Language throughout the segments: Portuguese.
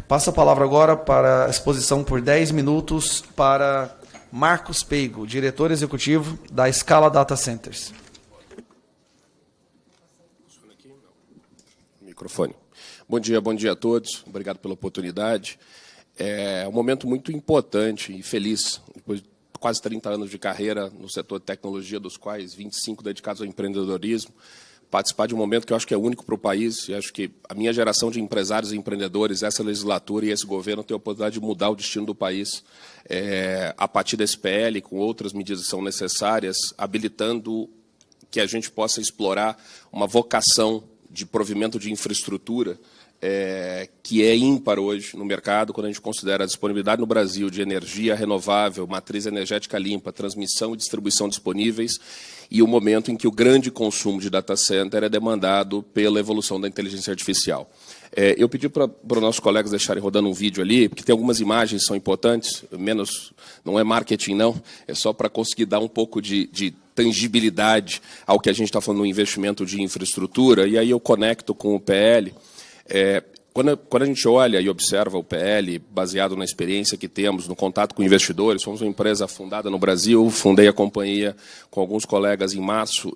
Passo a palavra agora para a exposição por 10 minutos para Marcos Peigo, diretor executivo da Scala Data Centers. Microfone. Bom dia a todos. Obrigado pela oportunidade. É um momento muito importante e feliz, depois de quase 30 anos de carreira no setor de tecnologia, dos quais 25 dedicados ao empreendedorismo, participar de um momento que eu acho que é único para o país, e acho que a minha geração de empresários e empreendedores, essa legislatura e esse governo tem a oportunidade de mudar o destino do país a partir desse PL, com outras medidas que são necessárias, habilitando que a gente possa explorar uma vocação de provimento de infraestrutura que é ímpar hoje no mercado, quando a gente considera a disponibilidade no Brasil de energia renovável, matriz energética limpa, transmissão e distribuição disponíveis, e o momento em que o grande consumo de data center é demandado pela evolução da inteligência artificial. Eu pedi para os nossos colegas deixarem rodando um vídeo ali, porque tem algumas imagens que são importantes, menos, não é marketing não, é só para conseguir dar um pouco de tangibilidade ao que a gente está falando no investimento de infraestrutura, e aí eu conecto com o PL. Quando a gente olha e observa o PL, baseado na experiência que temos, no contato com investidores, somos uma empresa fundada no Brasil, fundei a companhia com alguns colegas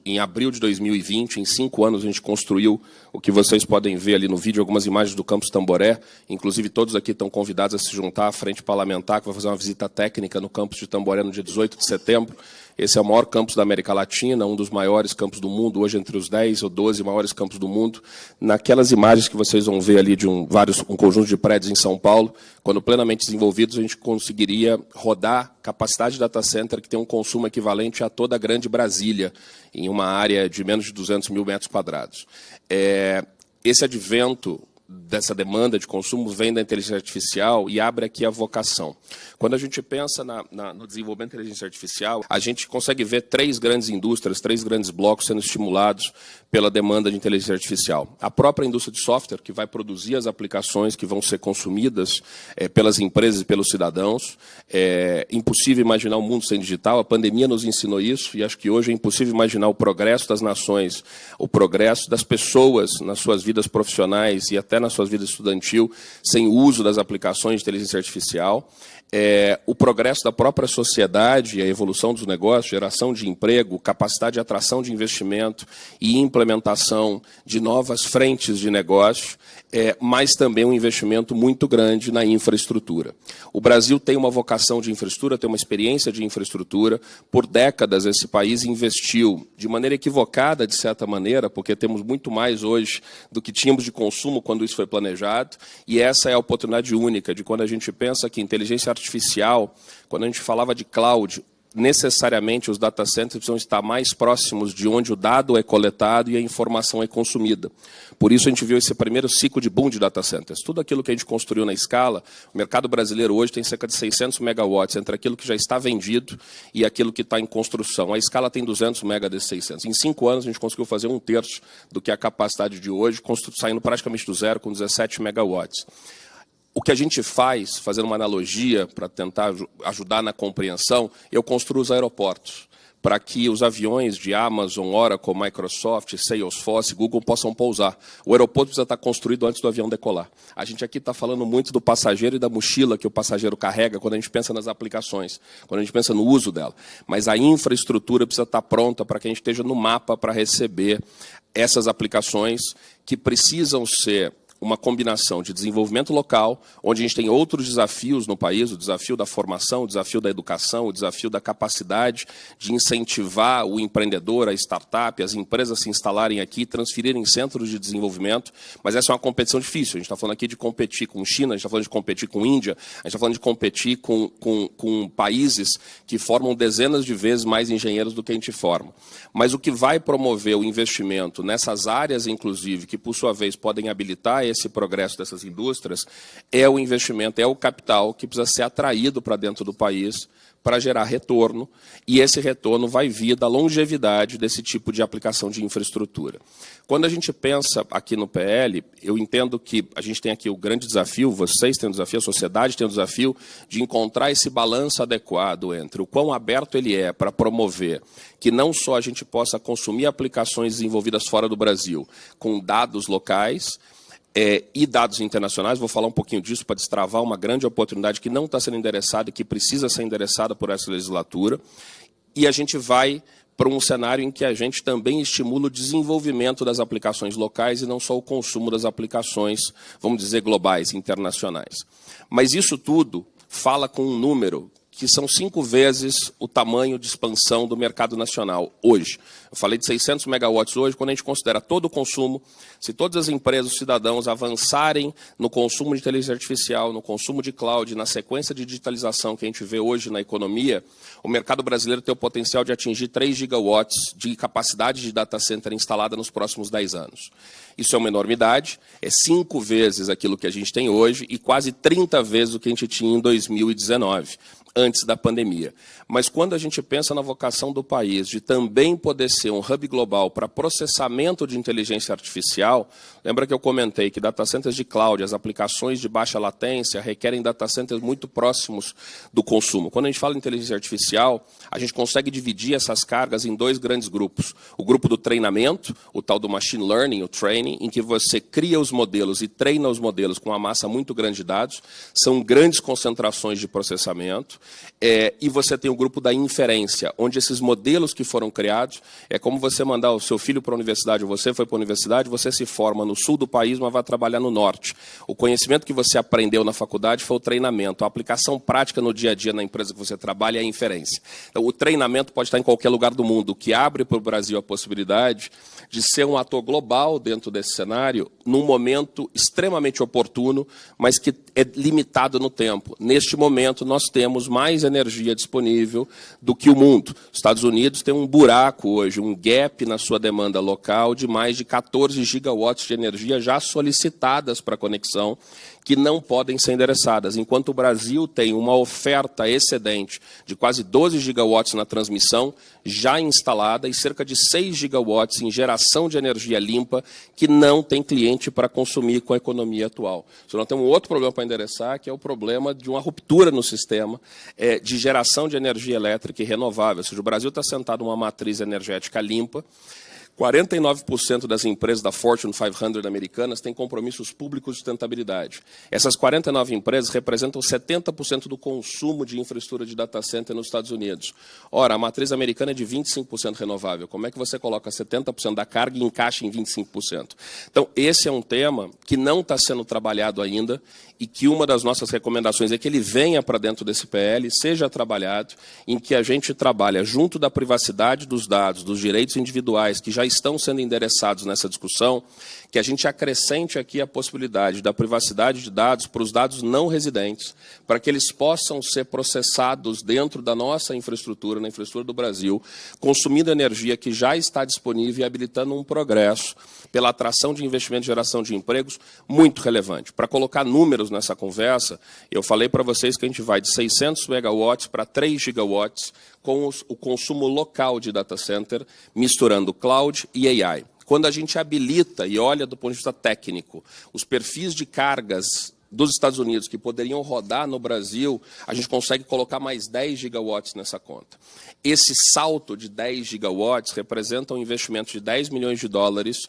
em abril de 2020, em 5 anos a gente construiu o que vocês podem ver ali no vídeo, algumas imagens do Campus Tamboré, inclusive todos aqui estão convidados a se juntar à frente parlamentar, que vai fazer uma visita técnica no Campus de Tamboré no dia 18 de setembro. Esse é o maior campus da América Latina, um dos maiores campos do mundo, hoje entre os 10 ou 12 maiores campos do mundo. Naquelas imagens que vocês vão ver ali de um conjunto de prédios em São Paulo, quando plenamente desenvolvidos, a gente conseguiria rodar capacidade de data center que tem um consumo equivalente a toda a grande Brasília, em uma área de menos de 200 mil metros quadrados. Esse advento dessa demanda de consumo vem da inteligência artificial e abre aqui a vocação. Quando a gente pensa no desenvolvimento da inteligência artificial, a gente consegue ver 3 grandes indústrias, 3 grandes blocos sendo estimulados pela demanda de inteligência artificial. A própria indústria de software, que vai produzir as aplicações que vão ser consumidas pelas empresas e pelos cidadãos. É impossível imaginar um mundo sem digital, a pandemia nos ensinou isso, e acho que hoje é impossível imaginar o progresso das nações, o progresso das pessoas nas suas vidas profissionais e até nas suas vidas estudantil, sem o uso das aplicações de inteligência artificial. O progresso da própria sociedade, a evolução dos negócios, geração de emprego, capacidade de atração de investimento e implementação de novas frentes de negócio, mas também um investimento muito grande na infraestrutura. O Brasil tem uma vocação de infraestrutura, tem uma experiência de infraestrutura. Por décadas, esse país investiu de maneira equivocada, de certa maneira, porque temos muito mais hoje do que tínhamos de consumo quando isso foi planejado, e essa é a oportunidade única de quando a gente pensa que inteligência artificial, quando a gente falava de cloud, necessariamente os data centers precisam estar mais próximos de onde o dado é coletado e a informação é consumida. Por isso a gente viu esse primeiro ciclo de boom de data centers. Tudo aquilo que a gente construiu na Scala, o mercado brasileiro hoje tem cerca de 600 megawatts entre aquilo que já está vendido e aquilo que está em construção. A Scala tem 200 mega desses 600. Em 5 anos a gente conseguiu fazer 1/3 do que é a capacidade de hoje, saindo praticamente do zero com 17 megawatts. O que a gente faz, fazendo uma analogia para tentar ajudar na compreensão, eu construo os aeroportos, para que os aviões de Amazon, Oracle, Microsoft, Salesforce, Google possam pousar. O aeroporto precisa estar construído antes do avião decolar. A gente aqui está falando muito do passageiro e da mochila que o passageiro carrega quando a gente pensa nas aplicações, quando a gente pensa no uso dela. Mas a infraestrutura precisa estar pronta para que a gente esteja no mapa para receber essas aplicações que precisam ser uma combinação de desenvolvimento local, onde a gente tem outros desafios no país, o desafio da formação, o desafio da educação, o desafio da capacidade de incentivar o empreendedor, a startup, as empresas a se instalarem aqui, transferirem centros de desenvolvimento, mas essa é uma competição difícil. A gente está falando aqui de competir com China, a gente está falando de competir com Índia, a gente está falando de competir com países que formam dezenas de vezes mais engenheiros do que a gente forma. Mas o que vai promover o investimento nessas áreas, inclusive, que por sua vez podem habilitar esse progresso dessas indústrias, é o investimento, é o capital que precisa ser atraído para dentro do país para gerar retorno, e esse retorno vai vir da longevidade desse tipo de aplicação de infraestrutura. Quando a gente pensa aqui no PL, eu entendo que a gente tem aqui o grande desafio, vocês têm o desafio, a sociedade tem o desafio de encontrar esse balanço adequado entre o quão aberto ele é para promover que não só a gente possa consumir aplicações desenvolvidas fora do Brasil com dados locais, e dados internacionais. Vou falar um pouquinho disso para destravar uma grande oportunidade que não está sendo endereçada e que precisa ser endereçada por essa legislatura. E a gente vai para um cenário em que a gente também estimula o desenvolvimento das aplicações locais e não só o consumo das aplicações, vamos dizer, globais, internacionais. Mas isso tudo fala com um número que são 5 vezes o tamanho de expansão do mercado nacional hoje. Eu falei de 600 megawatts hoje, quando a gente considera todo o consumo, se todas as empresas, os cidadãos avançarem no consumo de inteligência artificial, no consumo de cloud, na sequência de digitalização que a gente vê hoje na economia, o mercado brasileiro tem o potencial de atingir 3 gigawatts de capacidade de data center instalada nos próximos 10 anos. Isso é uma enormidade, é 5 vezes aquilo que a gente tem hoje e quase 30 vezes o que a gente tinha em 2019. Antes da pandemia. Mas quando a gente pensa na vocação do país de também poder ser um hub global para processamento de inteligência artificial, lembra que eu comentei que data centers de cloud, as aplicações de baixa latência, requerem data centers muito próximos do consumo. Quando a gente fala em inteligência artificial, a gente consegue dividir essas cargas em 2 grandes grupos. O grupo do treinamento, o tal do machine learning, o training, em que você cria os modelos e treina os modelos com uma massa muito grande de dados, são grandes concentrações de processamento. E você tem o grupo da inferência, onde esses modelos que foram criados, é como você mandar o seu filho para a universidade, ou você foi para a universidade, você se forma no sul do país, mas vai trabalhar no norte. O conhecimento que você aprendeu na faculdade foi o treinamento. A aplicação prática no dia a dia na empresa que você trabalha é a inferência. Então, o treinamento pode estar em qualquer lugar do mundo, o que abre para o Brasil a possibilidade de ser um ator global dentro desse cenário, num momento extremamente oportuno, mas que é limitado no tempo. Neste momento, nós temos mais energia disponível do que o mundo. Os Estados Unidos têm um buraco hoje, um gap na sua demanda local de mais de 14 gigawatts de energia já solicitadas para conexão, que não podem ser endereçadas, enquanto o Brasil tem uma oferta excedente de quase 12 gigawatts na transmissão já instalada e cerca de 6 gigawatts em geração de energia limpa que não tem cliente para consumir com a economia atual. Só nós temos um outro problema para endereçar, que é o problema de uma ruptura no sistema de geração de energia elétrica e renovável. Ou seja, o Brasil está sentado numa matriz energética limpa. 49% das empresas da Fortune 500 americanas têm compromissos públicos de sustentabilidade. Essas 49 empresas representam 70% do consumo de infraestrutura de data center nos Estados Unidos. Ora, a matriz americana é de 25% renovável. Como é que você coloca 70% da carga e encaixa em 25%? Então, esse é um tema que não está sendo trabalhado ainda e que uma das nossas recomendações é que ele venha para dentro desse PL, seja trabalhado, em que a gente trabalha junto da privacidade dos dados, dos direitos individuais que já estão sendo endereçados nessa discussão, que a gente acrescente aqui a possibilidade da privacidade de dados para os dados não residentes, para que eles possam ser processados dentro da nossa infraestrutura, na infraestrutura do Brasil, consumindo energia que já está disponível e habilitando um progresso pela atração de investimento e geração de empregos muito relevante. Para colocar números nessa conversa, eu falei para vocês que a gente vai de 600 megawatts para 3 gigawatts com o consumo local de data center, misturando cloud e AI. Quando a gente habilita e olha do ponto de vista técnico os perfis de cargas dos Estados Unidos que poderiam rodar no Brasil, a gente consegue colocar mais 10 gigawatts nessa conta. Esse salto de 10 gigawatts representa um investimento de 10 milhões de dólares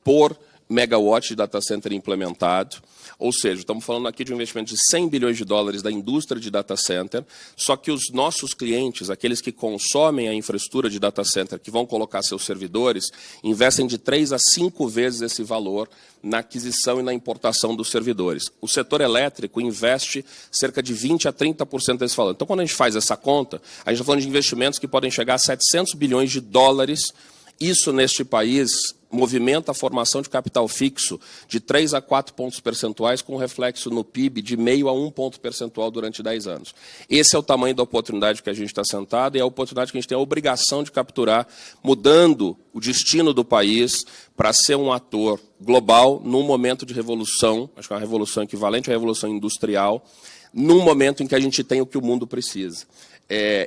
por megawatt de data center implementado, ou seja, estamos falando aqui de um investimento de 100 bilhões de dólares da indústria de data center, só que os nossos clientes, aqueles que consomem a infraestrutura de data center, que vão colocar seus servidores, investem de 3 a 5 vezes esse valor na aquisição e na importação dos servidores. O setor elétrico investe cerca de 20 a 30% desse valor. Então, quando a gente faz essa conta, a gente está falando de investimentos que podem chegar a 700 bilhões de dólares. Isso, neste país, movimenta a formação de capital fixo de 3 a 4 pontos percentuais, com reflexo no PIB de meio a 1 ponto percentual durante 10 anos. Esse é o tamanho da oportunidade que a gente está sentado e é a oportunidade que a gente tem a obrigação de capturar, mudando o destino do país para ser um ator global num momento de revolução, acho que é uma revolução equivalente à revolução industrial, num momento em que a gente tem o que o mundo precisa.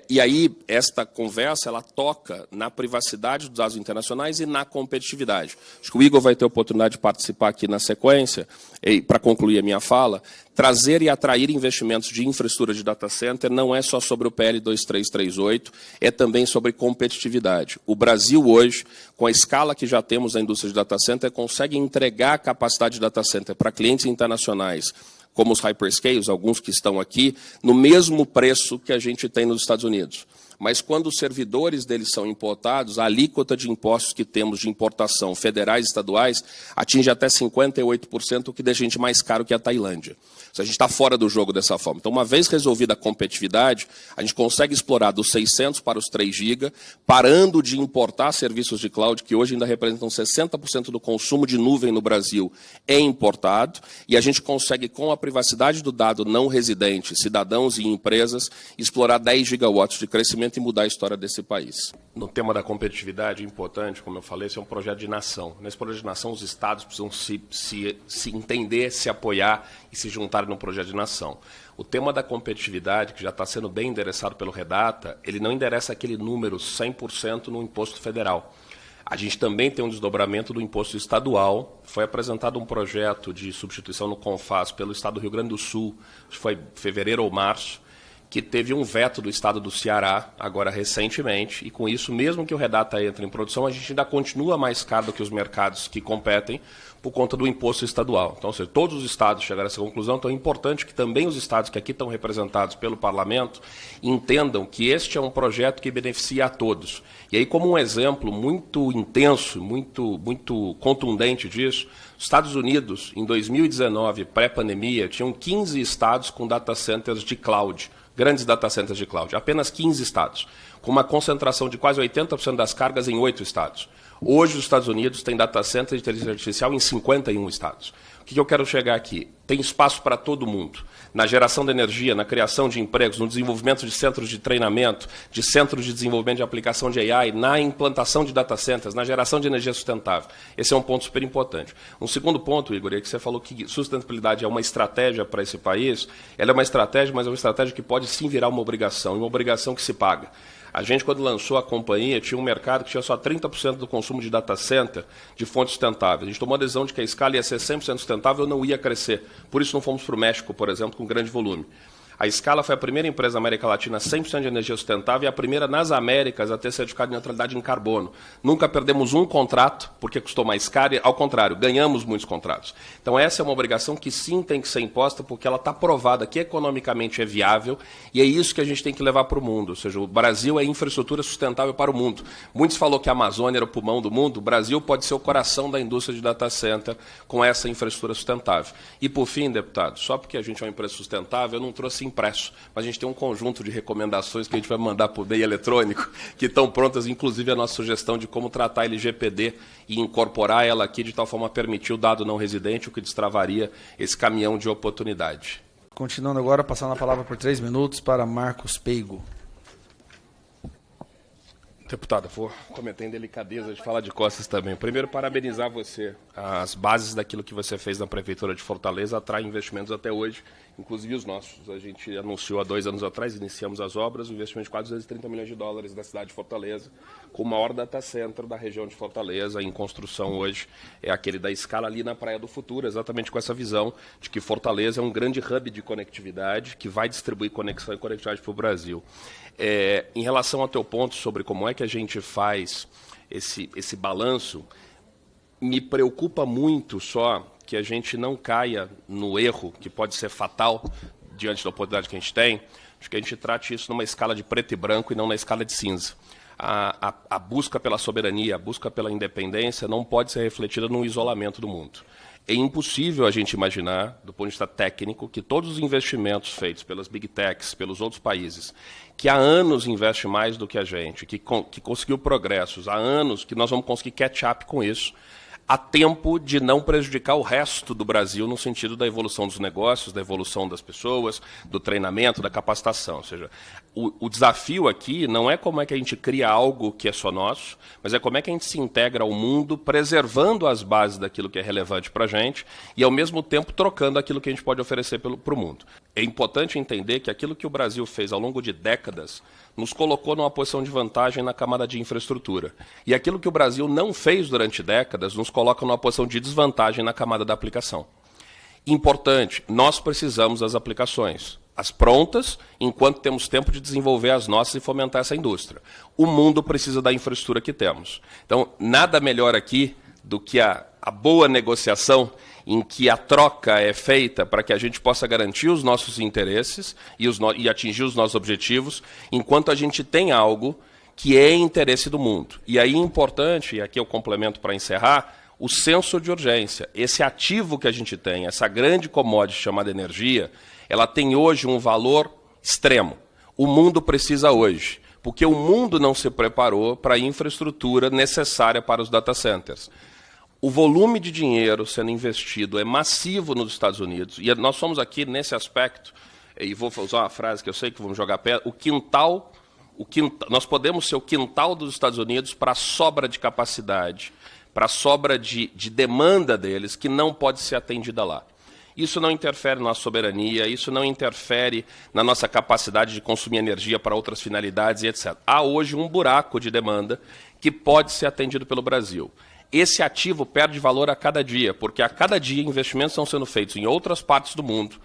E aí, esta conversa, ela toca na privacidade dos dados internacionais e na competitividade. Acho que o Igor vai ter a oportunidade de participar aqui na sequência, para concluir a minha fala. Trazer e atrair investimentos de infraestrutura de data center não é só sobre o PL 2338, é também sobre competitividade. O Brasil hoje, com a escala que já temos na indústria de data center, consegue entregar a capacidade de data center para clientes internacionais, como os hyperscales, alguns que estão aqui, no mesmo preço que a gente tem nos Estados Unidos. Mas quando os servidores deles são importados, a alíquota de impostos que temos de importação federais e estaduais atinge até 58%, o que deixa a gente mais caro que a Tailândia. A gente está fora do jogo dessa forma. Então, uma vez resolvida a competitividade, a gente consegue explorar dos 600 para os 3 GB, parando de importar serviços de cloud, que hoje ainda representam 60% do consumo de nuvem no Brasil, é importado, e a gente consegue, com a privacidade do dado não residente, cidadãos e empresas, explorar 10 gigawatts de crescimento e mudar a história desse país. No tema da competitividade, é importante, como eu falei, esse é um projeto de nação. Nesse projeto de nação, os estados precisam se entender, se apoiar e se juntar num projeto de nação. O tema da competitividade, que já está sendo bem endereçado pelo Redata, ele não endereça aquele número 100% no imposto federal. A gente também tem um desdobramento do imposto estadual. Foi apresentado um projeto de substituição no CONFAS pelo Estado do Rio Grande do Sul, acho que foi fevereiro ou março, que teve um veto do Estado do Ceará, agora recentemente, e com isso, mesmo que o Redata entre em produção, a gente ainda continua mais caro do que os mercados que competem por conta do imposto estadual. Então, ou seja, todos os estados chegaram a essa conclusão, então é importante que também os estados que aqui estão representados pelo parlamento entendam que este é um projeto que beneficia a todos. E aí, como um exemplo muito intenso, muito contundente disso, os Estados Unidos, em 2019, pré-pandemia, tinham 15 estados com data centers de cloud, grandes data centers de cloud, apenas 15 estados, com uma concentração de quase 80% das cargas em 8 estados. Hoje, os Estados Unidos têm data center de inteligência artificial em 51 estados. O que eu quero chegar aqui? Tem espaço para todo mundo. Na geração de energia, na criação de empregos, no desenvolvimento de centros de treinamento, de centros de desenvolvimento de aplicação de AI, na implantação de data centers, na geração de energia sustentável. Esse é um ponto super importante. Um segundo ponto, Igor, é que você falou que sustentabilidade é uma estratégia para esse país. Ela é uma estratégia, mas é uma estratégia que pode sim virar uma obrigação que se paga. A gente, quando lançou a companhia, tinha um mercado que tinha só 30% do consumo de data center de fontes sustentáveis. A gente tomou a decisão de que a escala ia ser 100% sustentável e não ia crescer. Por isso não fomos para o México, por exemplo, com grande volume. A Scala foi a primeira empresa da América Latina 100% de energia sustentável e a primeira nas Américas a ter certificado de neutralidade em carbono. Nunca perdemos um contrato porque custou mais caro, ao contrário, ganhamos muitos contratos. Então essa é uma obrigação que sim tem que ser imposta porque ela está provada que economicamente é viável e é isso que a gente tem que levar para o mundo. Ou seja, o Brasil é infraestrutura sustentável para o mundo. Muitos falaram que a Amazônia era o pulmão do mundo, o Brasil pode ser o coração da indústria de data center com essa infraestrutura sustentável. E por fim, deputado, só porque a gente é uma empresa sustentável, eu não trouxe impresso, mas a gente tem um conjunto de recomendações que a gente vai mandar por meio eletrônico, que estão prontas, inclusive a nossa sugestão de como tratar a LGPD e incorporar ela aqui de tal forma a permitir o dado não residente, o que destravaria esse caminhão de oportunidade. Continuando agora, passando a palavra por 3 minutos para Marcos Peigo. Deputada, vou cometer em delicadeza de falar de costas também. Primeiro, parabenizar você. As bases daquilo que você fez na Prefeitura de Fortaleza atraem investimentos até hoje, inclusive os nossos. A gente anunciou há 2 anos atrás, iniciamos as obras, um investimento de quase 230 milhões de dólares na cidade de Fortaleza, com o maior data center da região de Fortaleza, em construção hoje, é aquele da Scala ali na Praia do Futuro, exatamente com essa visão de que Fortaleza é um grande hub de conectividade, que vai distribuir conexão e conectividade para o Brasil. Em relação ao teu ponto sobre como é que a gente faz esse balanço, me preocupa muito só que a gente não caia no erro, que pode ser fatal diante da oportunidade que a gente tem, de que a gente trate isso numa escala de preto e branco e não na escala de cinza. A busca pela soberania, a busca pela independência não pode ser refletida no isolamento do mundo. É impossível a gente imaginar, do ponto de vista técnico, que todos os investimentos feitos pelas Big Techs, pelos outros países, que há anos investe mais do que a gente, que conseguiu progressos, há anos que nós vamos conseguir catch-up com isso, a tempo de não prejudicar o resto do Brasil no sentido da evolução dos negócios, da evolução das pessoas, do treinamento, da capacitação. Ou seja, o desafio aqui não é como é que a gente cria algo que é só nosso, mas é como é que a gente se integra ao mundo, preservando as bases daquilo que é relevante para a gente e, ao mesmo tempo, trocando aquilo que a gente pode oferecer para o mundo. É importante entender que aquilo que o Brasil fez ao longo de décadas nos colocou numa posição de vantagem na camada de infraestrutura. E aquilo que o Brasil não fez durante décadas nos coloca numa posição de desvantagem na camada da aplicação. Importante, nós precisamos das aplicações, as prontas, enquanto temos tempo de desenvolver as nossas e fomentar essa indústria. O mundo precisa da infraestrutura que temos. Então, nada melhor aqui do que a boa negociação em que a troca é feita para que a gente possa garantir os nossos interesses e atingir os nossos objetivos, enquanto a gente tem algo que é interesse do mundo. E aí é importante, e aqui eu complemento para encerrar, o senso de urgência. Esse ativo que a gente tem, essa grande commodity chamada energia, ela tem hoje um valor extremo. O mundo precisa hoje, porque o mundo não se preparou para a infraestrutura necessária para os data centers. O volume de dinheiro sendo investido é massivo nos Estados Unidos, e nós somos aqui nesse aspecto, e vou usar uma frase que eu sei que vamos jogar perto, nós podemos ser o quintal dos Estados Unidos para a sobra de capacidade, para a sobra de demanda deles, que não pode ser atendida lá. Isso não interfere na nossa soberania, isso não interfere na nossa capacidade de consumir energia para outras finalidades e etc. Há hoje um buraco de demanda que pode ser atendido pelo Brasil. Esse ativo perde valor a cada dia, porque a cada dia investimentos estão sendo feitos em outras partes do mundo,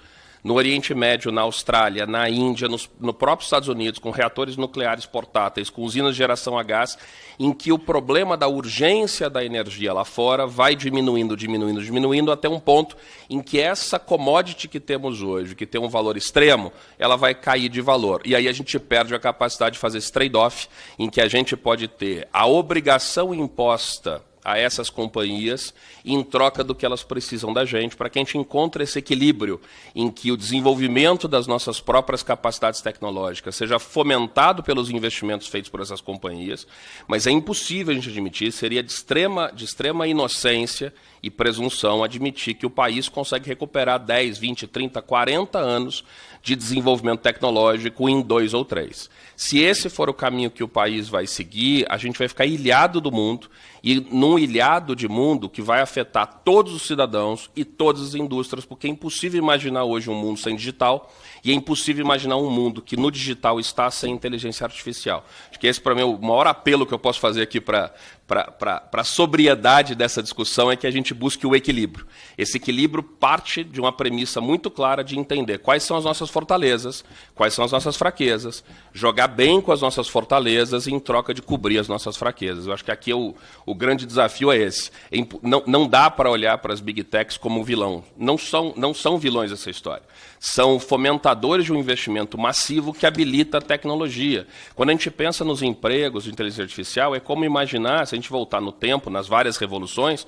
no Oriente Médio, na Austrália, na Índia, no próprio Estados Unidos, com reatores nucleares portáteis, com usinas de geração a gás, em que o problema da urgência da energia lá fora vai diminuindo, até um ponto em que essa commodity que temos hoje, que tem um valor extremo, ela vai cair de valor. E aí a gente perde a capacidade de fazer esse trade-off, em que a gente pode ter a obrigação imposta a essas companhias em troca do que elas precisam da gente, para que a gente encontre esse equilíbrio em que o desenvolvimento das nossas próprias capacidades tecnológicas seja fomentado pelos investimentos feitos por essas companhias, mas é impossível a gente admitir, seria de extrema inocência e presunção admitir que o país consegue recuperar 10, 20, 30, 40 anos de desenvolvimento tecnológico em 2 ou 3. Se esse for o caminho que o país vai seguir, a gente vai ficar ilhado do mundo, e num ilhado de mundo que vai afetar todos os cidadãos e todas as indústrias, porque é impossível imaginar hoje um mundo sem digital, e é impossível imaginar um mundo que no digital está sem inteligência artificial. Acho que esse, para mim, é o maior apelo que eu posso fazer aqui para a sobriedade dessa discussão, é que a gente busque o equilíbrio. Esse equilíbrio parte de uma premissa muito clara de entender quais são as nossas fortalezas, quais são as nossas fraquezas, jogar bem com as nossas fortalezas em troca de cobrir as nossas fraquezas. Eu acho que aqui o grande desafio é esse. Não dá para olhar para as Big Techs como vilão. Não são vilões essa história. São fomentadores de um investimento massivo que habilita a tecnologia. Quando a gente pensa nos empregos de inteligência artificial, é como imaginar, se a gente voltar no tempo, nas várias revoluções,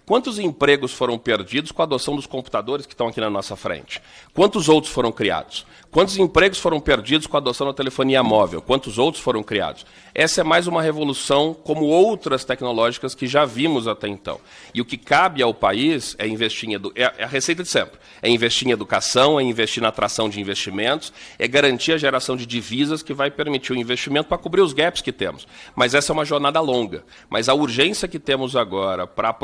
quantos empregos foram perdidos com a adoção dos computadores que estão aqui na nossa frente? Quantos outros foram criados? Quantos empregos foram perdidos com a adoção da telefonia móvel? Quantos outros foram criados? Essa é mais uma revolução como outras tecnológicas que já vimos até então. E o que cabe ao país é investir é a receita de sempre. É investir em educação, é investir na atração de investimentos, é garantir a geração de divisas que vai permitir o investimento para cobrir os gaps que temos. Mas essa é uma jornada longa. Mas a urgência que temos agora para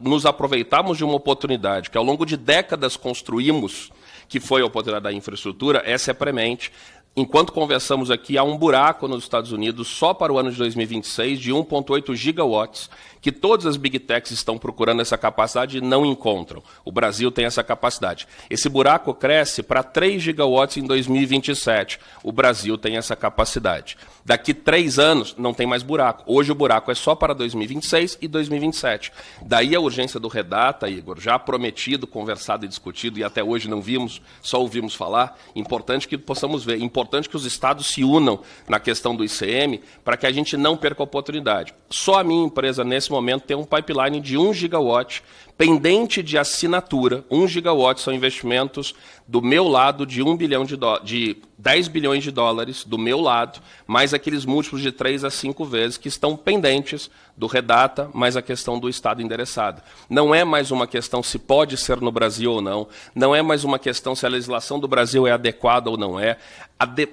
nos aproveitarmos de uma oportunidade que ao longo de décadas construímos, que foi a oportunidade da infraestrutura, essa é premente. Enquanto conversamos aqui, há um buraco nos Estados Unidos só para o ano de 2026 de 1,8 gigawatts, que todas as Big Techs estão procurando essa capacidade e não encontram. O Brasil tem essa capacidade. Esse buraco cresce para 3 gigawatts em 2027. O Brasil tem essa capacidade. Daqui 3 anos, não tem mais buraco. Hoje o buraco é só para 2026 e 2027. Daí a urgência do Redata, Igor, já prometido, conversado e discutido, e até hoje não vimos, só ouvimos falar. Importante que possamos ver, importante que os estados se unam na questão do ICM para que a gente não perca a oportunidade. Só a minha empresa, nesse momento, tem um pipeline de 1 gigawatt pendente de assinatura. 1 gigawatt são investimentos do meu lado de 10 bilhões de dólares, do meu lado, mais aqueles múltiplos de 3 a 5 vezes que estão pendentes do Redata, mais a questão do Estado endereçado. Não é mais uma questão se pode ser no Brasil ou não, não é mais uma questão se a legislação do Brasil é adequada ou não é.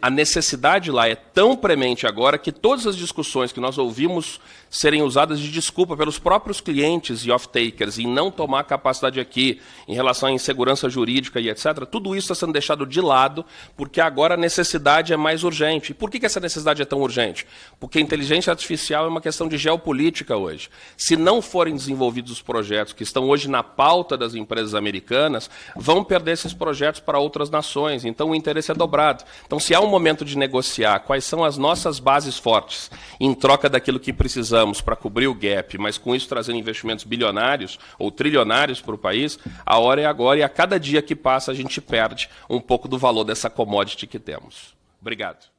A necessidade lá é tão premente agora que todas as discussões que nós ouvimos serem usadas de desculpa pelos próprios clientes e off-takers em não tomar a capacidade aqui, em relação à insegurança jurídica e etc., tudo isso está sendo deixado de lado, porque agora a necessidade é mais urgente. E por que essa necessidade é tão urgente? Porque a inteligência artificial é uma questão de geopolítica hoje. Se não forem desenvolvidos os projetos que estão hoje na pauta das empresas americanas, vão perder esses projetos para outras nações. Então o interesse é dobrado. Então, se há um momento de negociar quais são as nossas bases fortes, em troca daquilo que precisamos para cobrir o gap, mas com isso trazendo investimentos bilionários ou trilionários para o país, a hora é agora e a cada dia que passa a gente perde um pouco do valor dessa commodity que temos. Obrigado.